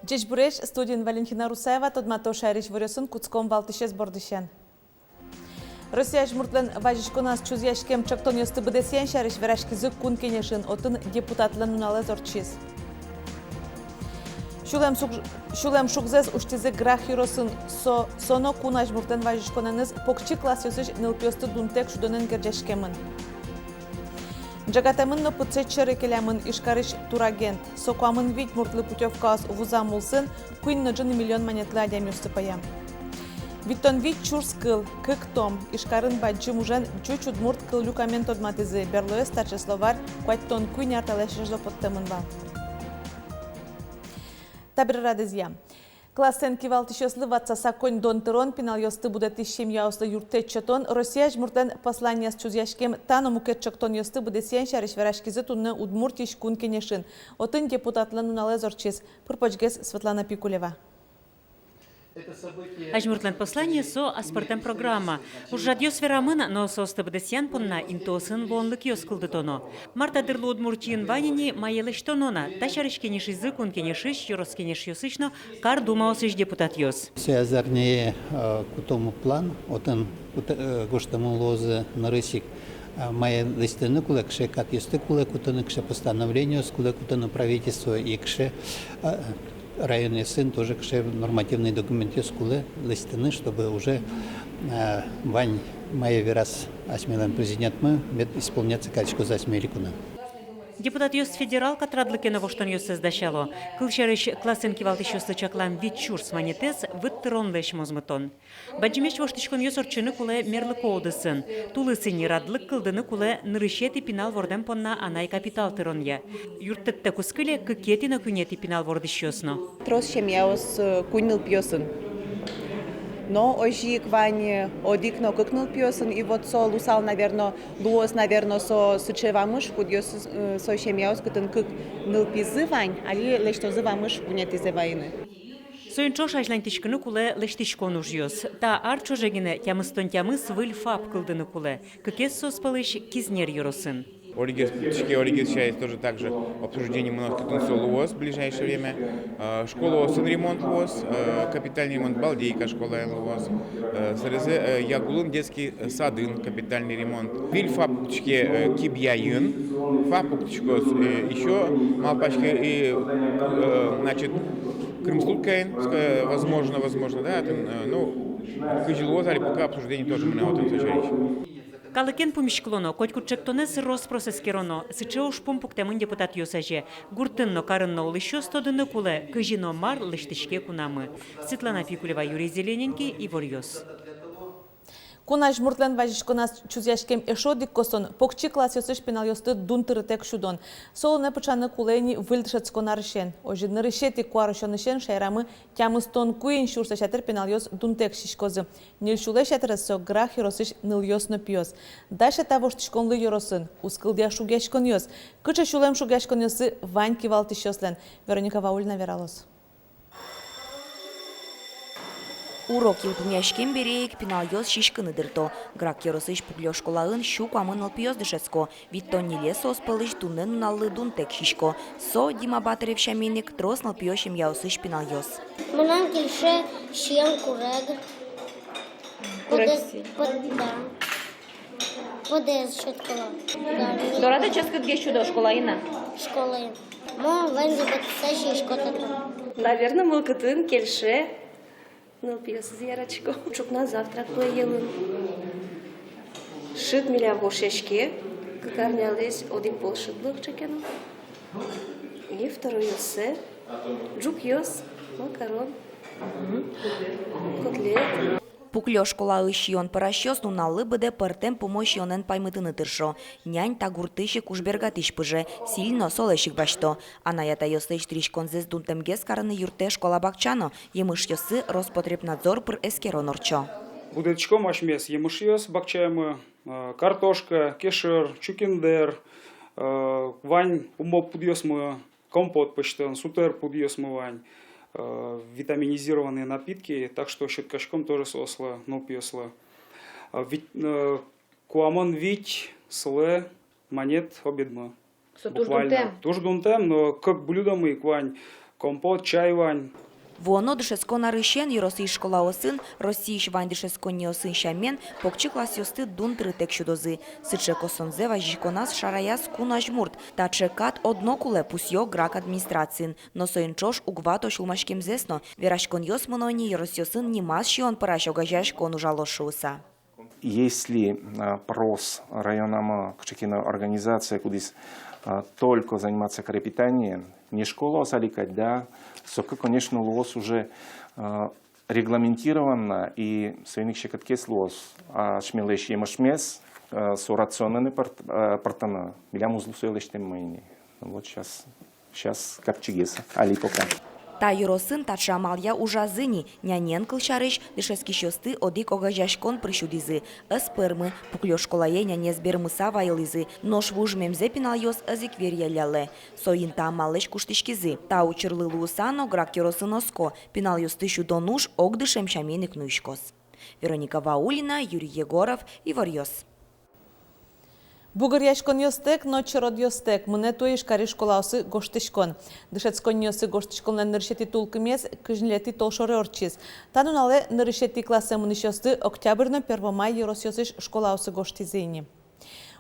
Джеч Буреш, студент Валентина Русаева, тодмато шариш вырёсын куцком валтышес бордышен. Россия жмуртлен важишконас чузяшкем чактон ёсты бдесен шариш верашкизы кун кенешин отын депутатлен нуналы зорчиз. Шулем шугзез уштизе грах юросын соно куна жмуртлен важишконаныз покчи класс ёсыш нылпёсты дунтек шудонен герджашкемын. Джагатамын но пыцечеры келямын ишкарыш турагент. Сокуамын вить муртлы путевкас увузамулсын, куин ноджын миллион монетлы адям юстыпаям. Виттон вить чурс кыл, кык том, ишкарын баджы мужен чучуд мурт кыл люкамен тодматызы, берлое старший словарь, куаттон куин арталешеш запоттамын ба. Табир радызья. Классен кивалтышеслы ватсаса конь донтырон пинал ёсты будет ищем яуслы юртечетон. Россия жмуртлен послание с чузяшкем тану мукетчектон ёсты будет сеншариш верашкизы тунны удмуртиш кун кенешин. Отын депутатлан унале зорчиз. Пурпочгес Светлана Пикулева. Ажмуртлен послание со аспартем программа. Ужадьё сверамына, но со стабдесян понна интосын вонлык ёскылды тоно. Марта дырлу удмуртиен ванини маелыш тонона. Ташарыш кенеш язык, он кенешиш, юрос кенеш ёсычно, кар думаосыш депутат ёс. Все азарнее кутому план, отын гоштаму лозы на рысик. Моя листины кулек, как есть кулек, утыны кше постановление, кулек утыны правительство и кше районный сын тоже кше нормативный документ скулы листины, чтобы уже вань моя верас осмелен президент мы исполняться качку за осмеликуна. Депутат ёс федерал катрадлыкена воштон ёс создащало. Кылшарыш классен кивалтыш ёс чаклам витчурс манетес выттрон леш мозмытон. Баджимеш воштышкон ёс орчыны куле мерлы коудысын. Тулысын радлык кылдыны куле нырышети пинал ворден понна анай капитал тыронья. Юрттетте кускыле кыкетина күнети пинал вордыш ёсно. Трос чем я ос кунил пьёсын. Но ожик вань одикно кыкнул пьёсын, и вот со лусал, наверное, луос, наверное, со сычевамыш, кудьёс со чем я ос кытын кык ныл пизы вань, али лешто зывамыш кунет из войны. Союнчош ажлантишкыны куле лештишкон уж ёс. Та арчожегине тямыстон тямыс выль фап кылдыны куле. Кыкес соспалыш кизнер юросын. Оригес сейчас тоже также обсуждение много ЛОС в ближайшее время. Школа ремонт ЛОС, капитальный ремонт Балдейка школа ЛОС. Срезе Ягулын детский садын капитальный ремонт. Виль фабчке Кибьяин, фабчке еще малпачке и значит Крымслуткайн, возможно, да, ну Кыжилоз, али пока обсуждение тоже мы на этом случае. Калыкен помешклоно, котькучектонес роспросескероно, сычеуш помпуктемын депутат ёсаже, гуртынно карынно улыщо стодыны куле, кыжино мар лыштышке кунамы. Светлана Пикулева, Юрий Зелененький, Ивор Ёс. Кунаш муртлен важишконас чузяшкем эшодик косон, покчи класс ёсыш пинал ёсты дунтырытек шудон. Сол не пычаны кулейни выльдышецко нарышен. Ожи нарышети куарышонышен шайрамы тямыстон куин шурса шатыр пинал ёс дунтек шишкозы. Нильшуле шатырысо грах ёросыш ныл ёсно пьёс. Дальше того штышконлы ёросын, ускылдя шугяшкон ёс. Кыча шулем шугяшкон ёсы вань кивалтыш ёслен. Вероника Ваульна вералос. Урок юлпумяшкем береек пинал ёс шишкыны дырто. Грак ёросыш пуглё школаын щук амын алпиёс дышецко. Виттон ниле сос пылыш туннен уналлы дунтек шишко. Со Дима Батарев шаменник трос налпиёшем яусыш пинал ёс. Мынан кельше шием курег. Да. Подез шоткала. Дорада час кыдге чудо школаына. Школы. Мо вензе бетсе шишкотата. Наверное, мылкытын кельше. Ну, пьес зерочку. Чук на завтрак поелым. Шит миля в ошешке. Кагарнялись один полшидлых чекену. И второй ёсе. Джук ёс. Макарон. Котлет. Пуклё школа ищион паращёс нуналы быде пыртем помощь йонен паймытыны тыршо. Нянь тагуртыщи кушбергатыш пыже. Сильно солешик башто. Анаята ёсыш тришкон зез дунтемгес караны юрте школа бакчано. Емыш ёсы Роспотребнадзор пыр эскерон орчо. Будечком ашмес емыш ёс бакчаемы. Картошка, кешер, чукиндер. Вань умоп пудьёсмы компот почтен. Сутер пудьёсмы вань. Витаминизированные напитки, так что щеткачком тоже сосло, но пьесло. Куамон вить, сле, монет, обедма. Буквально. Тоже дунтем, но как блюдо мы, квань, компот, чай вань. Воно дышецко нарышен Еросый школа осын, Российш вань дышецко не осын шамен, покчи класс ёсты дун тритек щудозы. Сыче косонзе важиконас шараяс кунаш мурт, та чекат одно куле пусьё грак администрацин, но соинчош угвато шулмашкем зесно, верашкон ёс монони Еросьёсын немас щион параш огажаш кону жалошуса. Если прос районама кчекина организация, кудис только заниматься крепитанием, не школа осаликать, да, сока, конечно, лос уже регламентировано и свиных щекоткес лос, а шмелеш емашмес со рационными партана, билям узлу соелештем мэйни. Вот сейчас капчигеса, али пока. Та Еросын тача малья ужазыни, нянен кылчарыш, дышески щосты одик огажашкон прищудизы. Спермы, пуклё школае няне сбермыса вайлызы, нош вужмемзе пинал ёс азик верьяляле. Соин та малыш куштышкизы. Та учерлы луусано грак Еросыноско, пинал ёс тыщу донуш огдышем шаменик нуишкос. Вероника Ваулина, Юрий Егоров, Ивар Ёс. Бугыряшкон йостек, ночи род йостек, мыне туеш кари школаусы гоштышкон. Дышецкон йосы гоштышкон лен ныршети тулкымес, кыжнлети толшоре орчиз. Тану нале ныршети классе мыныш йосты октябрьно 1 май Еросьёсыш школаусы гоштизейни.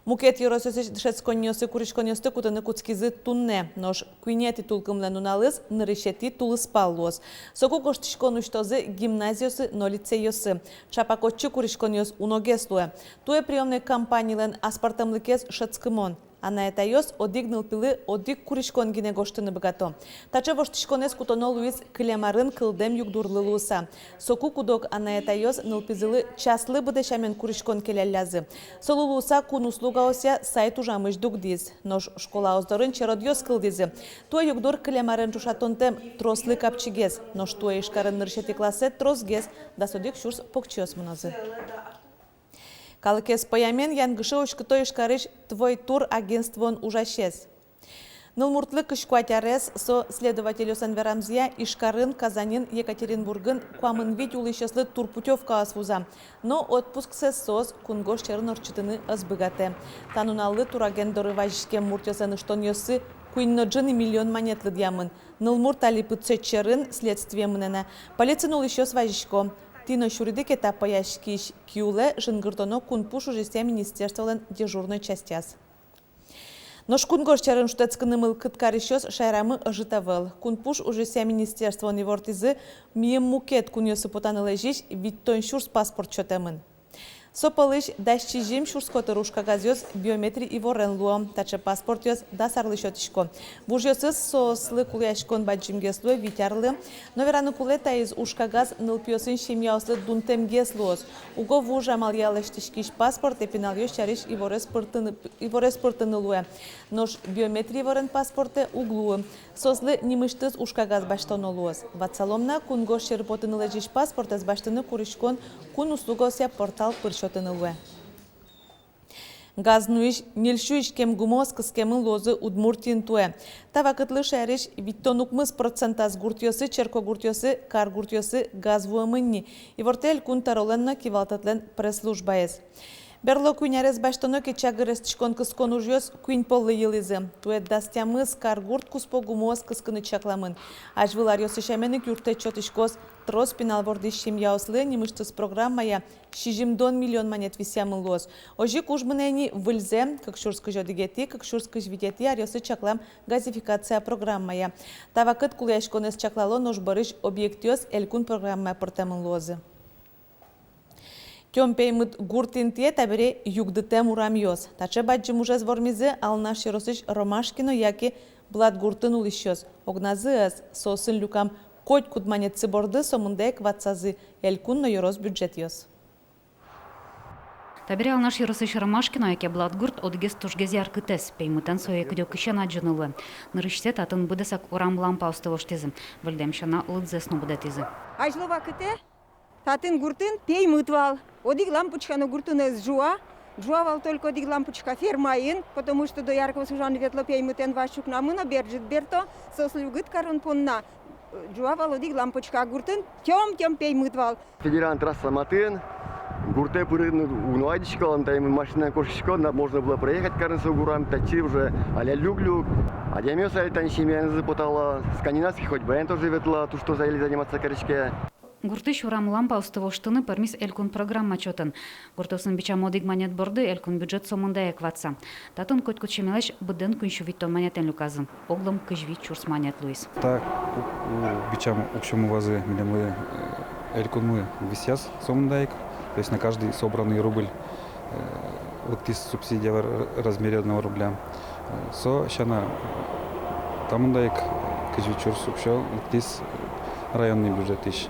Мукет Еросьёсыш дышецкон йосы куришкон йосты кутаны куцкизы тунне, нош куинети тулкым лен уналыз ныршети тулыспаллос. Соку гоштышкон уштозы гимназиосы но лицей йосы. Чапакотчы куришкон йос уногеслуе. Туе приемной кампании лен аспартамлыкез шацкымон. А на это йос одигныл пилы одиг куришкон гине гоштыны богато. Таче воштышконес кутоно Луис клемарын кылдем югдурлы луса. Соку кудок а на это йос нылпизылы частлы быдешамен куришкон келялязы. Солу луса кун услуга ося сайт ужамыш дугдиз. Нож школа оздорын черод йос кылдизы. Туе югдур клемарын чушатонтем трослы капчигез. Нож туе ишкарын ныршети классе тросгез. Да содик шурс покчиос мнозы. Калыкес паямен янгышы очкыто ишкарыш твой тур агентствон ужашез. Нылмуртлы кышкуатярес со следователю Санверамзия Ишкарын, Казанин, Екатеринбургын куамынвить улышеслы турпутевка асвуза. Но отпуск сесос кунгош черын орчытыны азбыгате. Тануналлы турагендоры важишке муртесаны штон йосы куинноджыны миллион монетлы дьямын. Нылмурт алипыцет черын следствие мынена. Полицин улышес важишко. Тино шуридик этапа яшкиш киуле жынгыртоно кунпуш ужесе министерстволен дежурной частяс. Но шкунгош чарын штецканымыл кыткарищос шайрамы ожитавел. Кунпуш ужесе министерство невортизы мием мукет куньосы потанылы жиш виттон шурс паспорт чотемын. Сопалыш дащи жим шурскоты рушка газёс биометрии и ворен луом, таче паспорт ёс да сарлы шотишко. Бужёсыз сослы куляшкон баджим геслуе витярлы, но вераны кулета из ушка газ нылпьосын шимьяослы дунтем геслуос. Уго вужа мальялыштишкиш паспорт эпинал ёс чариш и ворес пыртыны луе. Нож биометрии ворен паспорте углуы. Сослы нимыштыз ушка газ баштоно луос. Ватсаломна кунгош черпотыны лежиш паспорт из баштыны куришкон кун услугося портал пыршот. Газнуиш нельшуиш кем гумос кемын лозы удмуртин туе. Тава кытлы шәриш виттонукмыз процентаз гуртьосы, черко гуртьосы, кар гуртьосы газвуамынни. И вортель кун тароленна кивалтатлен пресс-службаез. Берло куйнярез баштоно кечагырес тишкон кыскон ужьос куйн поллы йылызы. Тует дастямыз кар гурт куспо гумос кыскыны чакламын. Ажвылар йосышаменик юрте чотишкос трос пинал вордищим яослы немыштыз программая $60 миллион монет висямын лоз. Ожи кужмынени выльзе, как шурскы жодигети, как шурскы жвидети, арьосы чаклам газификация программая. Тавакыт куляшконес чаклало нож барыш объектиос элькун программа портемын лозы. Тёмпеймыт гуртинтие табире югдытем урамьёс. Таче баджим уже звормизе алнаш Еросыш Ромашкино яки блад гуртын улищёс. Огназыас сосын люкам коть кудманет циборды сомундек ватсазы элькун но Ерос бюджет ёс. Табире алнаш Еросыш Ромашкино яки блад гурт одгес тушгези аркытес. Пеймытен соя кыдё кышен аджынылы. Нырышсе татын быдысак урам лампа устывоштезым. Выльдемшана лыдзесну будетизы. Ажлова кыте? Татын гуртын пей мытвал. Одик лампочка на гуртын жуавал только одик лампочка фермаин, потому что до яркого сужан ветло пей мытен вашук намына бержит берто, сослюгыт карон понна. Жуавал одик лампочка гуртын тем пей мытвал. Федеран трасса матын, гурте пырын унуайдичка, он там машина кошечка, можно было проехать карнсу гурам, тачи уже аля люк-люк. А демиос эльтан семьян потала скандинавский хоть бы тоже ветла, то что заели заниматься корочке. Гуртыш урам лампа устывоштыны пармис элькун программа чотын. Гуртосын бича модик манет борды элькун бюджет сомунда экватса. Татын котку чемелеш быден күншү витто манетен люказын. Оглом кыжви чурс манет Луис. Так, бичам общему вазы милемы элькун мы висяс сомундаек. То есть на каждый собранный рубль лыктис субсидия в размере 1 рубля. Со щана тамундаек кыжви чурс общал лыктис районный бюджет ищ.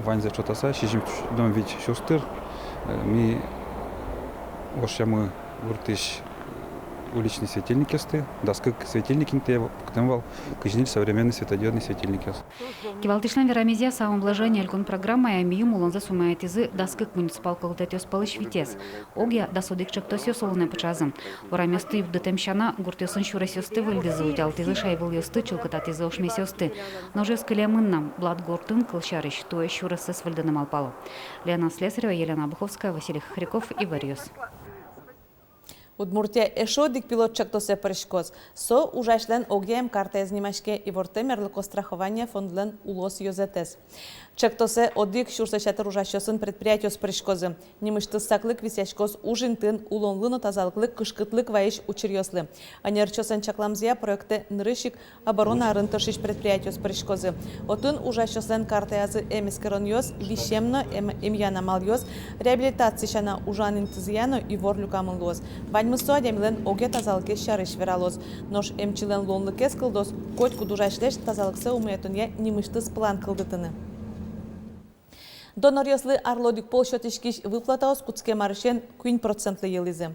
Ванза чотаса, шижим дом вич шустыр, ми ошямы гуртыш уличный светильник ясты, доска светильники те ктемвал, кыжниль современный светодиодный светильник яс. Кивалтышлан верамезия самым блажение элькун программа я мию мулонза сумает изы доскык муниципал колтетёс палыш витес. Огя досудик чактосё солоне пачазым. Ураместы в детемщана гуртёсын шурасёсты выльдызы утялтызы шайвыл ёсты чылкататызы ошмесёсты. Но же скалямыннам блад гуртын кылшарыш туэ шурасы с выльдыным алпалу. Лена Слесарева, Елена Буховская, Василий Хряков и Варьёс. Удмуртия ешодик пилот чактосе перешкоз. Со ужашлен огьем карта знимашке и ворте мерлыко страхование фондлен улос йозетес. Чактосе одик шурсашатыр ужашосын предприятиос перешкозы. Немышты саклык висяшкоз ужинтын улонлыно тазалыклык кышкытлык ваиш учерьослы. Анерчосан чакламзия проекты нырышик оборона рынтышиш предприятиос перешкозы. Отын ужашослен карта язы эмискерон йоз, вишемно имьяна мальоз, реабилитация шана ужанин тызияно и ворлюкамын лоз. Ваньмысо адемлен оге тазалыке шарыш вералоз. Нош эмчилен лонлыкес кылдос, котку дужашлеш тазалыксы умеетунья немыштыз план кылдытыны. Донор яслы арлодик полшотишкиш выплатаос куцке марышен 1% елизы.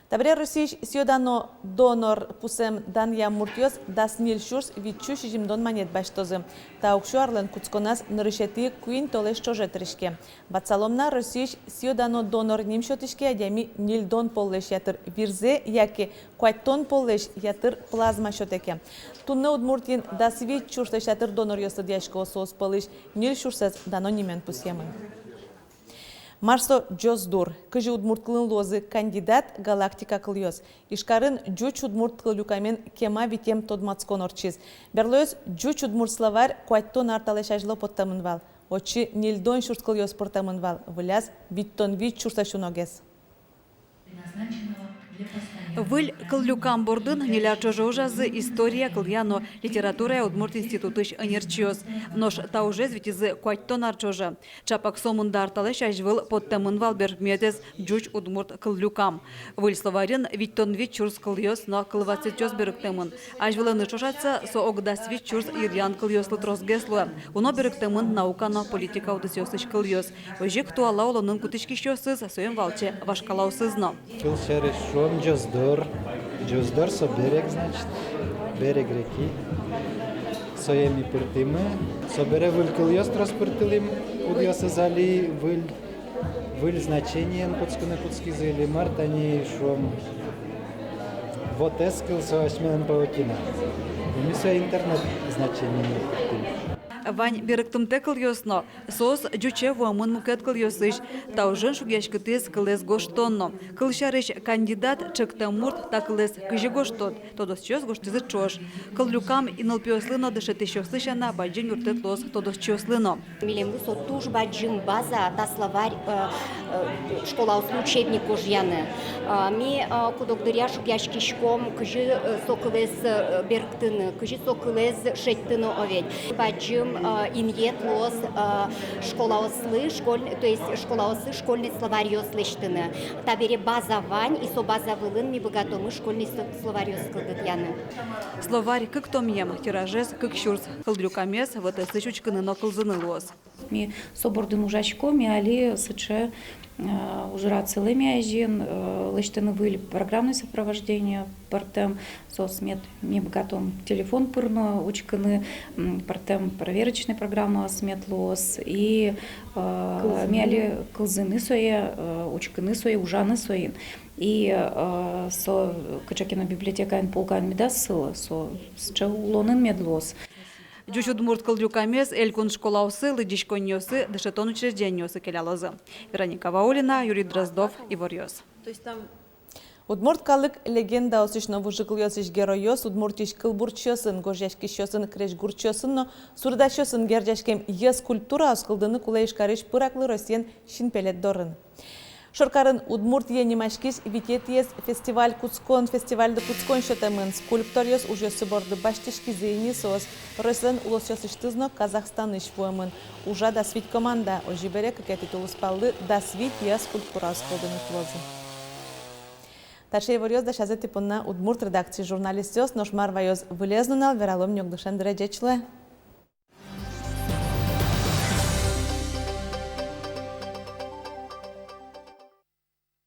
Табре Российш сьодано донор пусем Дания Муртьос дас нил шурс витчу шижимдон манет баштозы. Таукшу арлен куцконас нарышети куин толеш чожетришке. Бацаломна Российш сьодано донор нимшотишке адями нил дон поллеш ятыр вирзе, яки куайтон поллеш ятыр плазма шотеке. Тунны Удмуртин дас вит чурстеш ятыр донор ясы дяшко соос полыш нил шурсес дано нимен пусемы. Марсо Джоздур, кыжы удмурткылын лозы кандидат галактика кыльёс. Ишкарын джуч удмурткыл люкамен кема витем тодмацкон орчиз. Берлоёс джуч удмурт словарь куайттон арталешажло поттамынвал. Очи нильдон шурткыльёс портамынвал. Вляз виттон вит чурсашуногес. Выль кыллюкам бордын нелячо жожазы история кыльяно литература Удмурт институтыш анерчиос. Нош таужез витизы куайттон арчожа. Чапак сомунда арталеш ажвыл подтамынвал бергмедес джуч Удмурт кыллюкам. Выль словарин виттон вит чурс кыльёс но кылвацетёс берыктемын. Ажвылы нычошатса со огдас вит чурс ирьян кыльёслы тросгеслы. Уно берыктемын наукано политика удысёсыш кыльёс. Ожик туала олонын кутышкишёсыз соем валче вашкалаусызно. Джоздор со берег, значит, берег реки. Соеми пыртымы. Собере вылькыльёс транспортылым, кудьёсы зали выль значениен куцкы зали март, они шом вот эскил со осьмен паутина. И мы со интернет значение пыртым. Вань беректымте кыльёсно, сос джуче вуамын мукет кыльёсыш, таужын шугешкытыз кылез гоштонно. Кылшарыш кандидат чыктамурт такылез кыжы гоштот, тодосчёс гоштызы чош. Кыллюкам инылпёслыно дышетышёслышана баджин юртетлос тодосчёслыно. Милемлы соттуж баджин база, та словарь школа учебник кожьяны. Ми кудокдыря шугешкишком кыжы сокылез берктыны, кыжы сокылез шеттыны овет. Баджим иньет лос школаослы, то есть школаосы школьный словарь ёслыштыны. Табере база вань и со база вылын ми богатомы школьный словарь ёскылдытяны. Словарь как томьем, тиражез как щурс, кылдрюкамес, вот это сычучканы но кылзыны лос. Ми собордын ужачко, ми али сыче ужра целыми ажин, лыштыны выль программное сопровождение, партем сосмет, ми богатом телефон пырно, учканы, партем проверочная программа сметлос, и ми али кылзыны свои, учканы свои, ужаны свои. И со качакина библиотека ин полкан медас сыла, со чаулонын медлос. Джуч Удмурт кылдюкамес элькун школаусы, лыдишконьёсы, дышетон учрежденьёсы келялозы. Вероника Ваулина, Юрий Дроздов и Ворьёс. То есть там Удмурткалык легенда осышно вужыклёсыш героёс, удмуртиш кылбурчёсын, гожяшкишёсын, крешгурчёсын, но сурдашёсын гердяшкем ес культура оскылдыны кулайш карыш пыраклы Россиян шинпелет дорын. Шоркарын удмуртия немашкис витетиес фестиваль Куцкон, фестивальды Куцкон шотамын, скульпториос уже соборды баштишки зейнисос, Россиян улосёсыштызно Казахстан ишпуэмын. Ужа дасвит команда, ожибере как титул спалды дасвит ес культура оскылдыны клозы. Ташей варьёз да шазети понна удмурт редакции журналистёс, ношмар вайоз вылезнунал, вералом нёгдышен дреджечле.